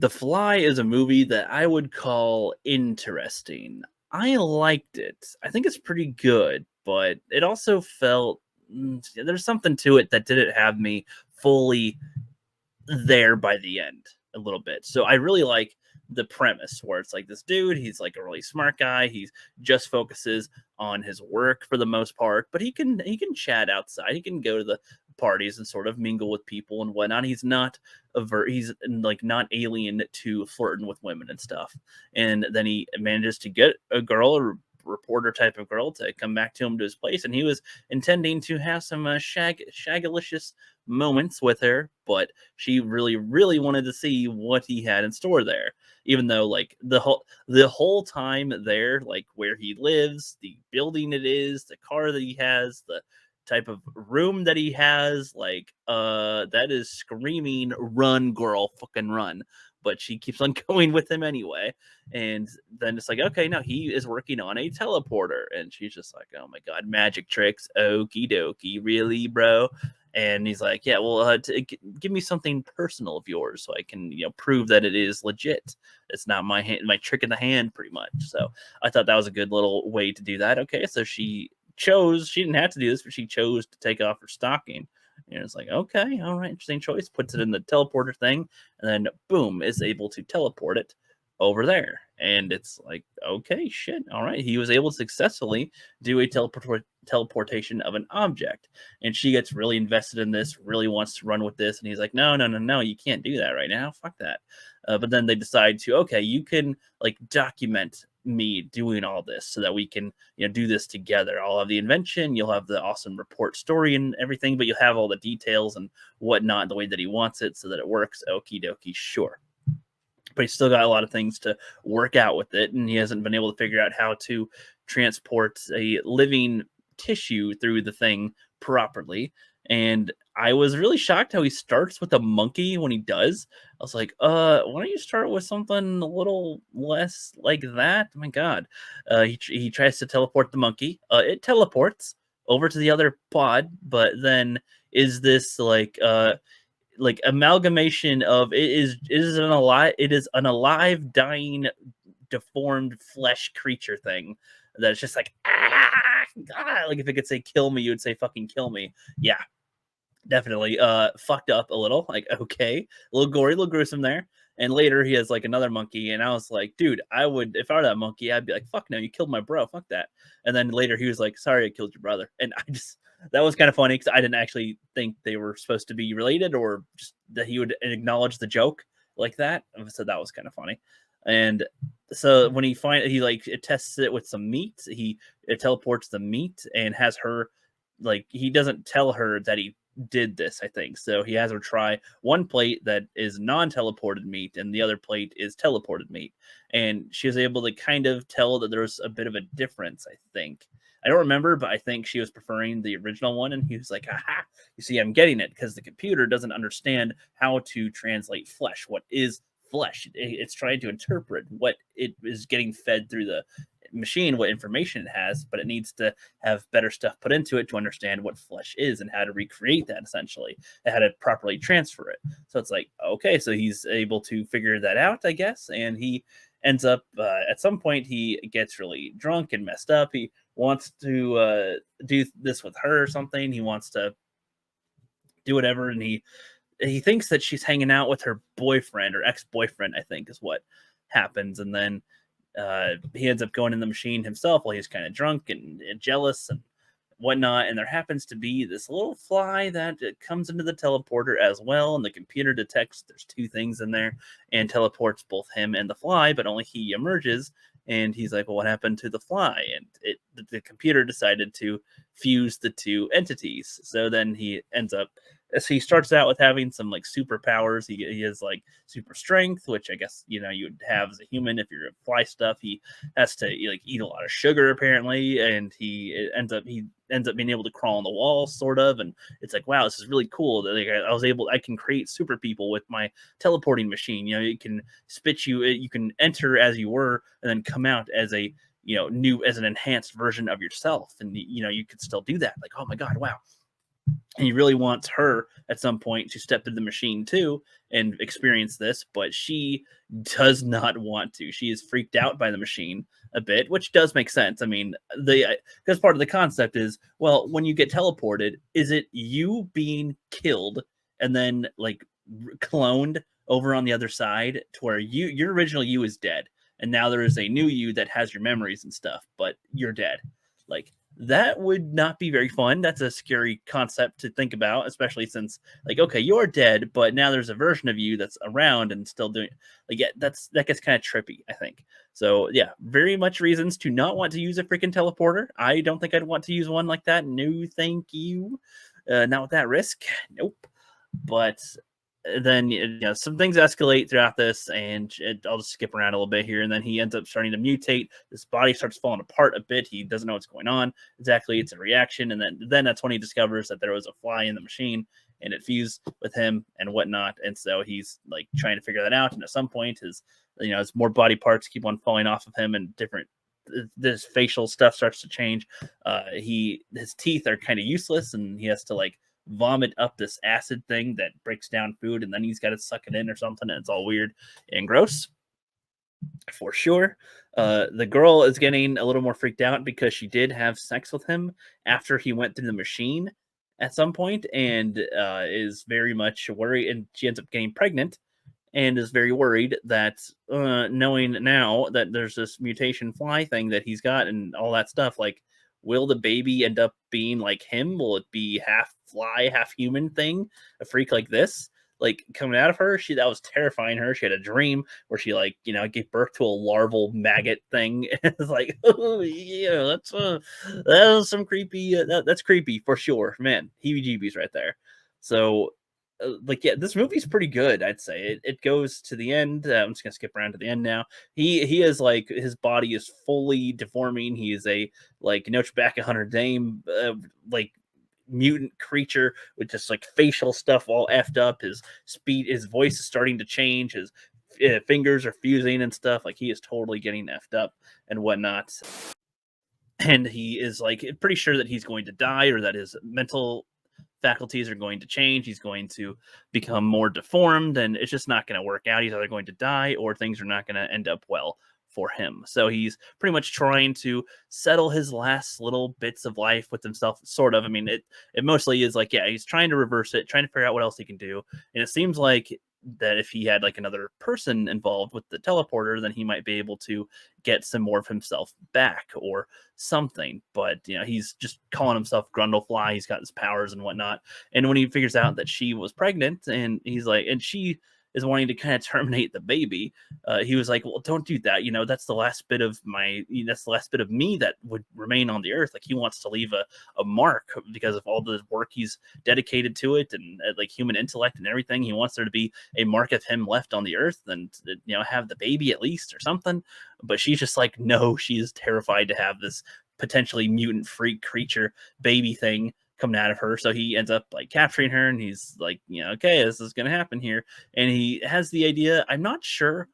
The Fly is a movie that I would call interesting. I liked it. I think it's pretty good, but it also felt there's something to it that didn't have me fully there by the end a little bit. So I really like the premise where it's like this dude, he's like a really smart guy. He just focuses on his work for the most part, but he can chat outside. He can go to the parties and sort of mingle with people and whatnot. He's not he's like not alien to flirting with women and stuff. And then he manages to get a girl, a reporter type of girl, to come back to him to his place, and he was intending to have some shagalicious moments with her, but she really, really wanted to see what he had in store there. Even though, like the whole time there, like where he lives, the building it is, the car that he has, the type of room that he has, like that is screaming, "Run, girl, fucking run!" But she keeps on going with him anyway. And then it's like, okay, now he is working on a teleporter, and she's just like, "Oh my god, magic tricks, okie dokie, really, bro?" And he's like, "Yeah, well, give me something personal of yours so I can, prove that it is legit. It's not my trick in the hand, pretty much." So I thought that was a good little way to do that. Okay, so she didn't have to do this, but she chose to take off her stocking. And it's like, okay, all right, interesting choice. Puts it in the teleporter thing, and then boom, is able to teleport it over there. And it's like, okay, shit, all right. He was able to successfully do a teleportation of an object, and she gets really invested in this, really wants to run with this, and he's like, no, no, no, no, you can't do that right now, fuck that. But then they decide to, okay, you can like document me doing all this so that we can do this together. I'll have the invention, you'll have the awesome report story and everything, but you'll have all the details and whatnot the way that he wants it so that it works. Okie dokie, sure. But he's still got a lot of things to work out with it, and he hasn't been able to figure out how to transport a living tissue through the thing properly. And I was really shocked how he starts with a monkey when he does. I was like, why don't you start with something a little less like that? My God. He tries to teleport the monkey. It teleports over to the other pod, but then is this like amalgamation of it is an alive, dying, deformed flesh creature thing that's just like, like if it could say kill me, you would say fucking kill me. Yeah, definitely fucked up a little, like, okay, a little gory, a little gruesome there. And later he has like another monkey, and I was like, dude, I would, if I were that monkey, I'd be like, fuck no, you killed my bro, fuck that. And then later he was like, sorry, I killed your brother. And I just, that was kind of funny because I didn't actually think they were supposed to be related, or just that he would acknowledge the joke like that. So that was kind of funny. And so when he like it tests it with some meat, it teleports the meat and has her, like, he doesn't tell her that he did this, I think. So he has her try one plate that is non-teleported meat, and the other plate is teleported meat. And she was able to kind of tell that there was a bit of a difference, I think. I don't remember, but I think she was preferring the original one, and he was like, aha, you see, I'm getting it, because the computer doesn't understand how to translate flesh. What is flesh? It's trying to interpret what it is getting fed through the machine, what information it has, but it needs to have better stuff put into it to understand what flesh is and how to recreate that, essentially, and how to properly transfer it. So it's like, okay, so he's able to figure that out, I guess. And he ends up at some point he gets really drunk and messed up. He wants to do this with her or something. He wants to do whatever, and he thinks that she's hanging out with her boyfriend or ex-boyfriend, I think is what happens. And then he ends up going in the machine himself while he's kind of drunk and jealous and whatnot. And there happens to be this little fly that comes into the teleporter as well. And the computer detects there's two things in there and teleports both him and the fly, but only he emerges. And he's like, well, what happened to the fly? And the computer decided to fuse the two entities. So then he ends up, so he starts out with having some like superpowers. He has like super strength, which I guess you would have as a human if you're a fly stuff. He has to like eat a lot of sugar apparently, and he ends up being able to crawl on the wall sort of. And it's like, wow, this is really cool that, like, I can create super people with my teleporting machine. It can spit you, you can enter as you were and then come out as a new, as an enhanced version of yourself, and you could still do that. Like, oh my god, wow. And he really wants her at some point to step through the machine too and experience this, but she does not want to. She is freaked out by the machine a bit, which does make sense. I mean, the because part of the concept is, well, when you get teleported, is it you being killed and then like cloned over on the other side to where your original you is dead, and now there is a new you that has your memories and stuff, but you're dead. Like that would not be very fun. That's a scary concept to think about, especially since, like, okay, you're dead, but now there's a version of you that's around and still doing. Like, yeah, that gets kind of trippy, I think. So, yeah, very much reasons to not want to use a freaking teleporter. I don't think I'd want to use one like that. No, thank you. Not with that risk. Nope. But then some things escalate throughout this, and I'll just skip around a little bit here. And then he ends up starting to mutate. His body starts falling apart a bit. He doesn't know what's going on exactly. It's a reaction, and then that's when he discovers that there was a fly in the machine, and it fused with him and whatnot. And so he's like trying to figure that out. And at some point, his more body parts keep on falling off of him, and different this facial stuff starts to change. His teeth are kind of useless, and he has to like vomit up this acid thing that breaks down food, and then he's got to suck it in or something, and it's all weird and gross for sure. The girl is getting a little more freaked out because she did have sex with him after he went through the machine at some point, and is very much worried, and she ends up getting pregnant and is very worried that knowing now that there's this mutation fly thing that he's got and all that stuff, like, will the baby end up being like him? Will it be half fly, half human thing? A freak like this, like coming out of her, that was terrifying her. She had a dream where she like, gave birth to a larval maggot thing. It's like, oh yeah, that was some creepy. That's creepy for sure, man. Heebie-jeebies right there. So like, yeah, this movie's pretty good, I'd say. It goes to the end. I'm just gonna skip around to the end now. He is like, his body is fully deforming. He is a like Noachback 100 Dame like mutant creature with just like facial stuff all effed up. His voice is starting to change. His fingers are fusing and stuff. Like, he is totally getting effed up and whatnot. And he is like pretty sure that he's going to die, or that his mental faculties are going to change. He's going to become more deformed, and it's just not going to work out. He's either going to die or things are not going to end up well for him. So he's pretty much trying to settle his last little bits of life with himself, sort of. I mean, it mostly is like, yeah, he's trying to reverse it, trying to figure out what else he can do. And it seems like that if he had like another person involved with the teleporter, then he might be able to get some more of himself back or something. But he's just calling himself Grundlefly. He's got his powers and whatnot. And when he figures out that she was pregnant, and he's like, and she is wanting to kind of terminate the baby, he was like, well, don't do that. That's the last bit of that's the last bit of me that would remain on the earth. Like, he wants to leave a mark because of all the work he's dedicated to it, and like human intellect and everything. He wants there to be a mark of him left on the earth, and have the baby at least or something. But she's just like, no, she is terrified to have this potentially mutant freak creature baby thing coming out of her. So he ends up like capturing her, and he's like, okay, this is gonna happen here. And he has the idea. I'm not sure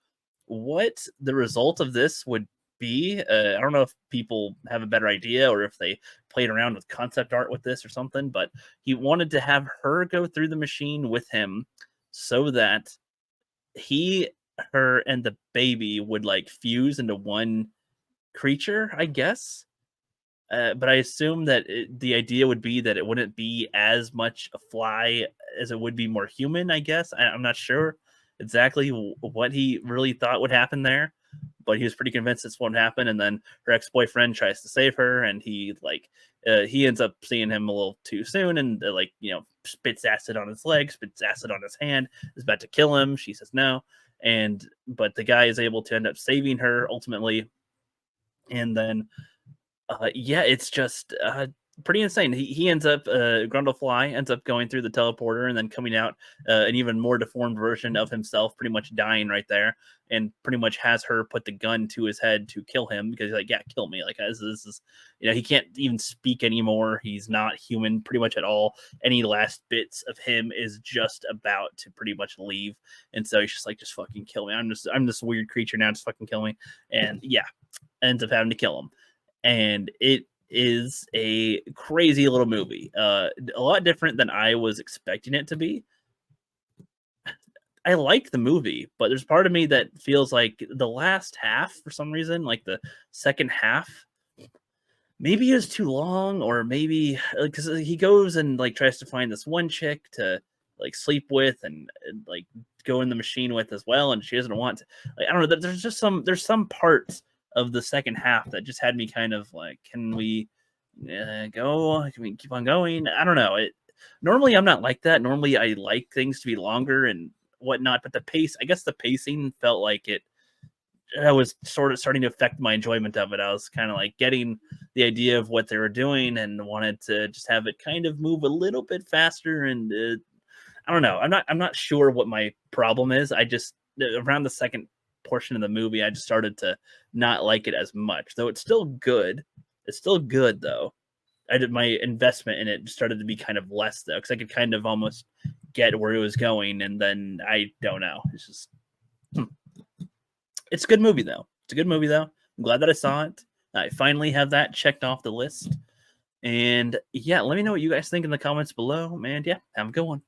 what the result of this would be. I don't know if people have a better idea, or if they played around with concept art with this or something, but he wanted to have her go through the machine with him so that he, her, and the baby would like fuse into one creature, I guess. But I assume that the idea would be that it wouldn't be as much a fly as it would be more human, I guess. I'm not sure exactly what he really thought would happen there, but he was pretty convinced this won't happen. And then her ex-boyfriend tries to save her, and he ends up seeing him a little too soon, and spits acid on his leg, spits acid on his hand, is about to kill him. She says no, but the guy is able to end up saving her ultimately. And then yeah, it's just pretty insane. He ends up, Grundlefly ends up going through the teleporter and then coming out an even more deformed version of himself, pretty much dying right there, and pretty much has her put the gun to his head to kill him, because he's like, yeah, kill me. Like, this is, he can't even speak anymore. He's not human pretty much at all. Any last bits of him is just about to pretty much leave. And so he's just like, just fucking kill me. I'm this weird creature now. Just fucking kill me. And yeah, ends up having to kill him. And it is a crazy little movie. A lot different than I was expecting it to be. I like the movie, but there's part of me that feels like the last half, for some reason, like the second half, maybe is too long, or maybe because he goes and like tries to find this one chick to like sleep with and like go in the machine with as well, and she doesn't want to. Like, I don't know. There's some parts of the second half that just had me kind of like, can we go? Can we keep on going? I don't know. Normally I'm not like that. Normally I like things to be longer and whatnot, but the pace, I guess the pacing felt like it I was sort of starting to affect my enjoyment of it. I was kind of like getting the idea of what they were doing and wanted to just have it kind of move a little bit faster. And I don't know. I'm not sure what my problem is. I just around the second portion of the movie, I just started to not like it as much. Though it's still good. It's still good though. I did my investment in it started to be kind of less though, because I could kind of almost get where it was going, and then I don't know. It's just it's a good movie though. It's a good movie though. I'm glad that I saw it. I finally have that checked off the list. And yeah, let me know what you guys think in the comments below. And yeah, have a good one.